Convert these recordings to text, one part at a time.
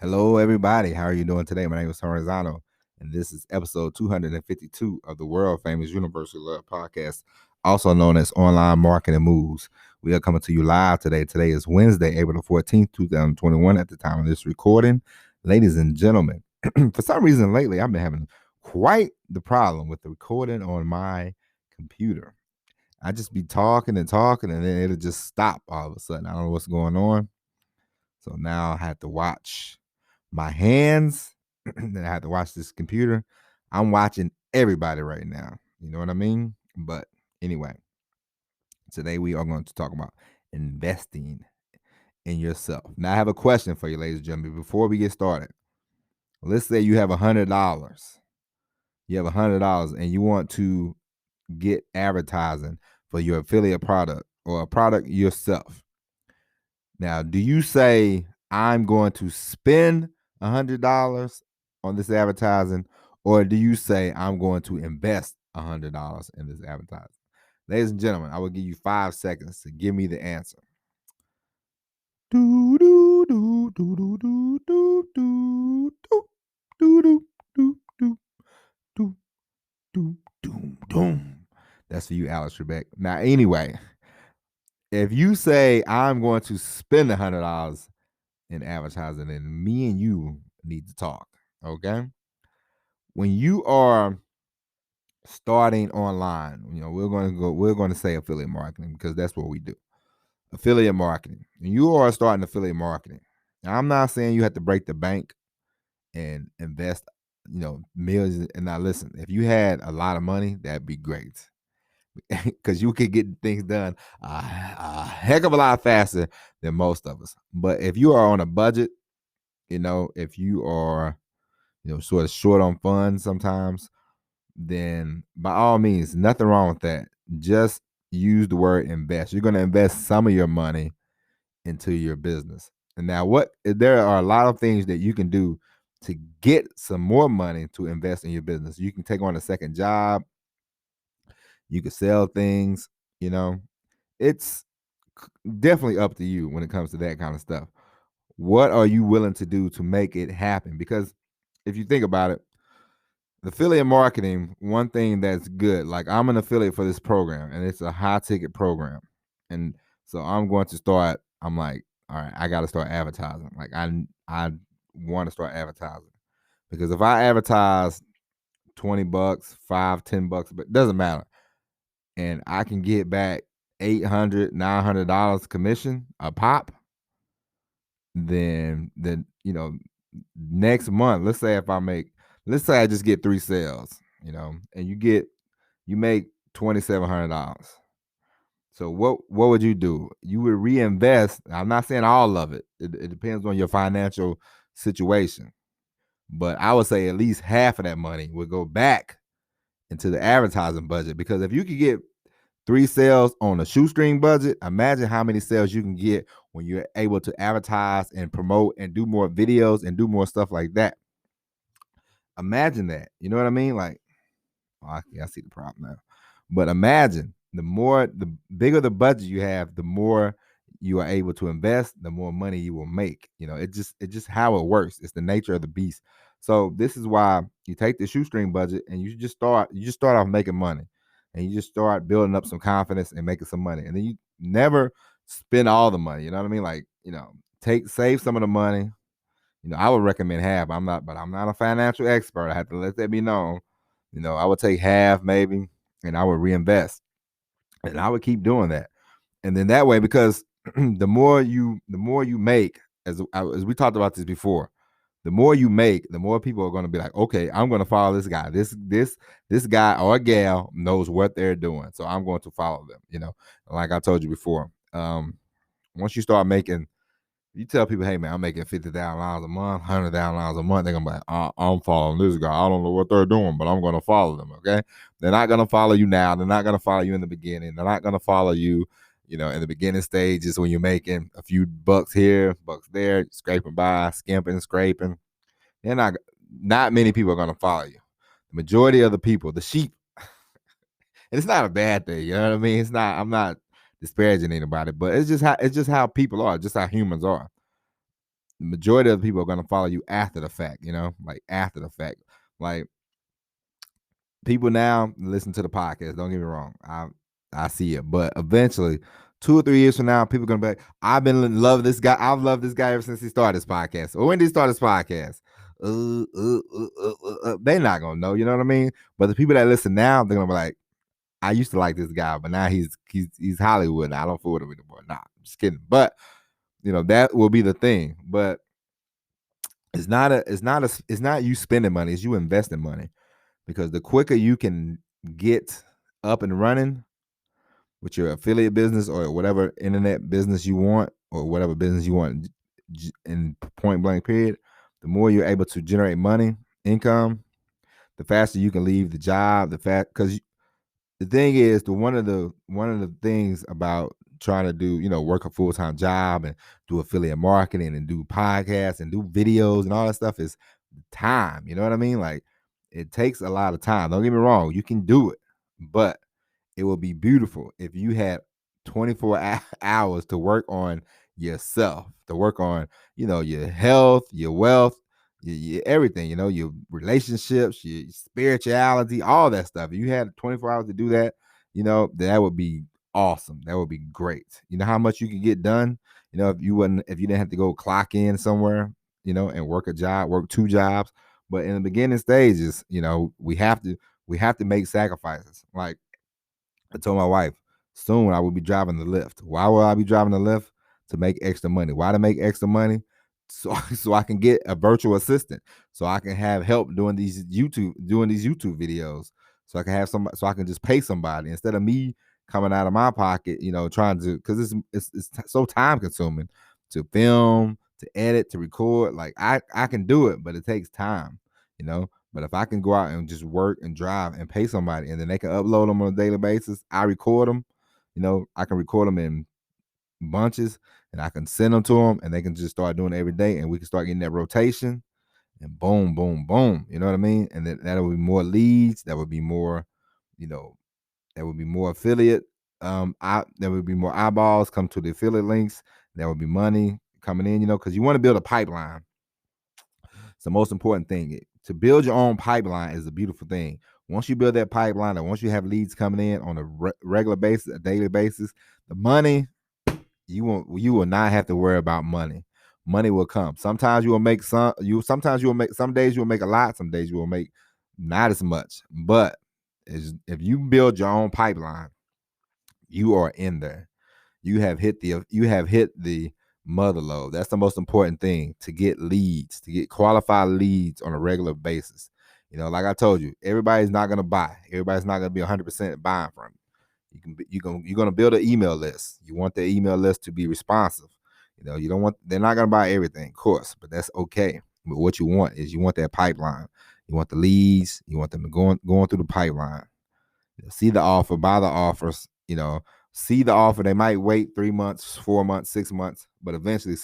Hello, everybody. How are you doing today? My name is Horizontal, and this is episode 252 of the world famous Universal Love Podcast, also known as Online Marketing Moves. We are coming to you live today. Today is Wednesday, April the 14th, 2021, at the time of this recording. Ladies and gentlemen, for some reason lately, I've been having quite the problem with the recording on my computer. I just be talking and talking, and then it'll just stop all of a sudden. I don't know what's going on. So now I have to watch my hands. Then I have to watch this computer. I'm watching everybody right now. You know what I mean? But anyway, today we are going to talk about investing in yourself. Now I have a question for you, ladies and gentlemen. Before we get started, let's say you have $100. You have $100 and you want to get advertising for your affiliate product or a product yourself. Now, do you say I'm going to spend $100 on this advertising, or do you say I'm going to invest $100 in this advertising? Ladies and gentlemen, I will give you 5 seconds to give me the answer. Do do do do do do do do do do do do do do do do. That's for you, Alex Trebek. Now, anyway, if you say I'm going to spend $100 in advertising, and me and you need to talk. Okay. When you are starting online, we're going to say affiliate marketing because that's what we do. Affiliate marketing. And you are starting affiliate marketing. Now, I'm not saying you have to break the bank and invest, millions. And now listen, if you had a lot of money, that'd be great. Because you could get things done a heck of a lot faster than most of us. But if you are on a budget, if you are sort of short on funds sometimes, then by all means, nothing wrong with that. Just use the word invest. You're going to invest some of your money into your business. And now there are a lot of things that you can do to get some more money to invest in your business. You can take on a second job. You can sell things, it's definitely up to you when it comes to that kind of stuff. What are you willing to do to make it happen? Because if you think about it, affiliate marketing, one thing that's good, like I'm an affiliate for this program and it's a high ticket program. And so I'm like, all right, I got to start advertising. Like I want to start advertising because if I advertise $20, $5, $10, but it doesn't matter. And I can get back $800, $900 commission a pop, then next month, let's say I just get 3 sales, and you make $2,700. So what would you do? You would reinvest. I'm not saying all of it. It depends on your financial situation, but I would say at least half of that money would go back into the advertising budget, because if you could get 3 sales on a shoestring budget, imagine how many sales you can get when you're able to advertise and promote and do more videos and do more stuff like that. Imagine that. You know what I mean? Like, I see the problem now. But imagine the bigger the budget you have, the more you are able to invest, the more money you will make. It's just how it works. It's the nature of the beast. So this is why you take the shoestring budget and you just start off making money, and you just start building up some confidence and making some money. And then you never spend all the money. You know what I mean? Like, save some of the money. I would recommend half. I'm not a financial expert. I have to let that be known. I would take half maybe, and I would reinvest, and I would keep doing that. And then that way, because the more you make, as we talked about this before, the more you make, the more people are going to be like, okay, I'm going to follow this guy. This guy or gal knows what they're doing, so I'm going to follow them. Like I told you before, once you start making, you tell people, hey man, I'm making $50,000 a month, $100,000 a month, they're gonna be like, I'm following this guy. I don't know what they're doing, but I'm gonna follow them. Okay, they're not gonna follow you now. They're not gonna follow you in the beginning. They're not gonna follow you, in the beginning stages when you're making a few bucks here, bucks there, scraping by, skimping, scraping. They're not many people are gonna follow you. The majority of the people, the sheep, and it's not a bad thing. You know what I mean? It's not. I'm not disparaging anybody, but it's just how people are, just how humans are. the majority of the people are going to follow you after the fact, like after the fact. Like people now listen to the podcast. Don't get me wrong. I see it. But eventually, 2 or 3 years from now, people are gonna be like, I've been in love with this guy. I've loved this guy ever since he started this podcast. Or when did he start this podcast? They're not gonna know, you know what I mean? But the people that listen now, they're gonna be like, I used to like this guy, but now he's Hollywood. I don't fool with him anymore. Nah, I'm just kidding. But that will be the thing. But it's not you spending money, it's you investing money. Because the quicker you can get up and running with your affiliate business or whatever internet business you want or whatever business you want in point blank period, the more you're able to generate money, income, the faster you can leave the job. Because the thing is, one of the things about trying to do, work a full-time job and do affiliate marketing and do podcasts and do videos and all that stuff is time. You know what I mean? Like, it takes a lot of time. Don't get me wrong, you can do it, but it would be beautiful if you had 24 hours to work on yourself, to work on, your health, your wealth, your everything, your relationships, your spirituality, all that stuff. If you had 24 hours to do that, that would be awesome. That would be great. You know how much you could get done, if you didn't have to go clock in somewhere, and work a job, work 2 jobs. But in the beginning stages, we have to make sacrifices. Like I told my wife, soon I will be driving the Lyft. Why will I be driving the Lyft? To make extra money. Why to make extra money? So I can get a virtual assistant. So I can have help doing these YouTube videos. So I can have somebody. So I can just pay somebody instead of me coming out of my pocket. Trying to, because it's so time consuming to film, to edit, to record. Like I can do it, but it takes time. But if I can go out and just work and drive and pay somebody, and then they can upload them on a daily basis, I record them. I can record them in bunches, and I can send them to them, and they can just start doing it every day, and we can start getting that rotation, and boom, boom, boom. You know what I mean? And that would be more leads. That would be more, that would be more affiliate. There would be more eyeballs come to the affiliate links. There would be money coming in. Because you want to build a pipeline. It's the most important thing. To build your own pipeline is a beautiful thing. Once you build that pipeline, and once you have leads coming in on a regular basis, a daily basis, the money, you will not have to worry about money. Money will come. Sometimes you will make some days you will make a lot, some days you will make not as much. But if you build your own pipeline, you are in there. You have hit the mother load. That's the most important thing, to get leads, to get qualified leads on a regular basis. Like I told you, everybody's not going to buy. Everybody's not going to be 100% buying from you. You're going to build an email list. You want the email list to be responsive. They're not going to buy everything, of course, but that's okay. But what you want is that pipeline. You want the leads. You want them going through the pipeline. See the offer, buy the offers, see the offer. They might wait 3 months, 4 months, 6 months, but eventually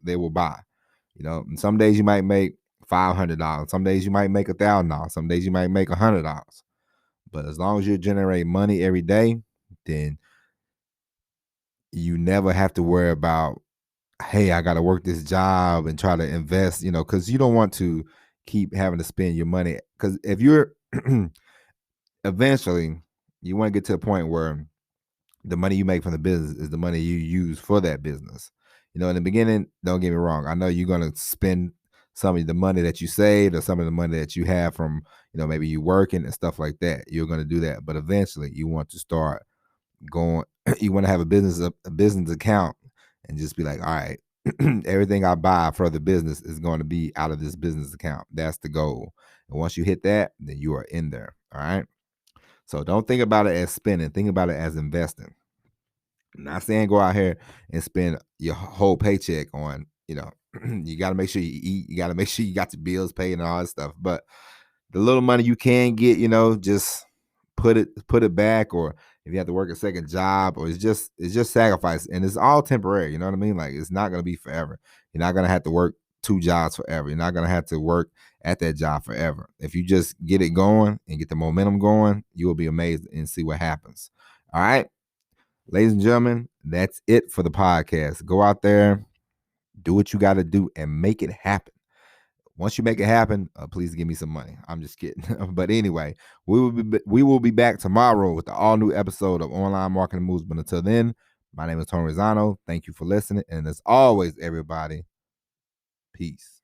they will buy. And some days you might make $500. Some days you might make $1,000. Some days you might make $100. But as long as you're generating money every day, then you never have to worry about, hey, I got to work this job and try to invest, because you don't want to keep having to spend your money. Because if you're eventually, you want to get to a point where the money you make from the business is the money you use for that business. In the beginning, don't get me wrong, I know you're going to spend some of the money that you saved or some of the money that you have from, maybe you working and stuff like that. You're going to do that. But eventually you want to start going, you want to have a business account and just be like, all right, everything I buy for the business is going to be out of this business account. That's the goal. And once you hit that, then you are in there. All right. So don't think about it as spending. Think about it as investing. I'm not saying go out here and spend your whole paycheck on, you got to make sure you eat. You got to make sure you got the bills paid and all that stuff. But the little money you can get, just put it back. Or if you have to work a second job, or it's just sacrifice, and it's all temporary. You know what I mean? Like, it's not going to be forever. You're not going to have to work 2 jobs forever. You're not going to have to work at that job forever. If you just get it going and get the momentum going, you will be amazed and see what happens. All right, ladies and gentlemen, that's it for the podcast. Go out there, Do what you got to do and make it happen. Once you make it happen, please give me some money. I'm just kidding. But anyway, we will be back tomorrow with the all new episode of Online Marketing Moves. But until then, my name is Tony Rizzano. Thank you for listening. And as always, everybody, peace.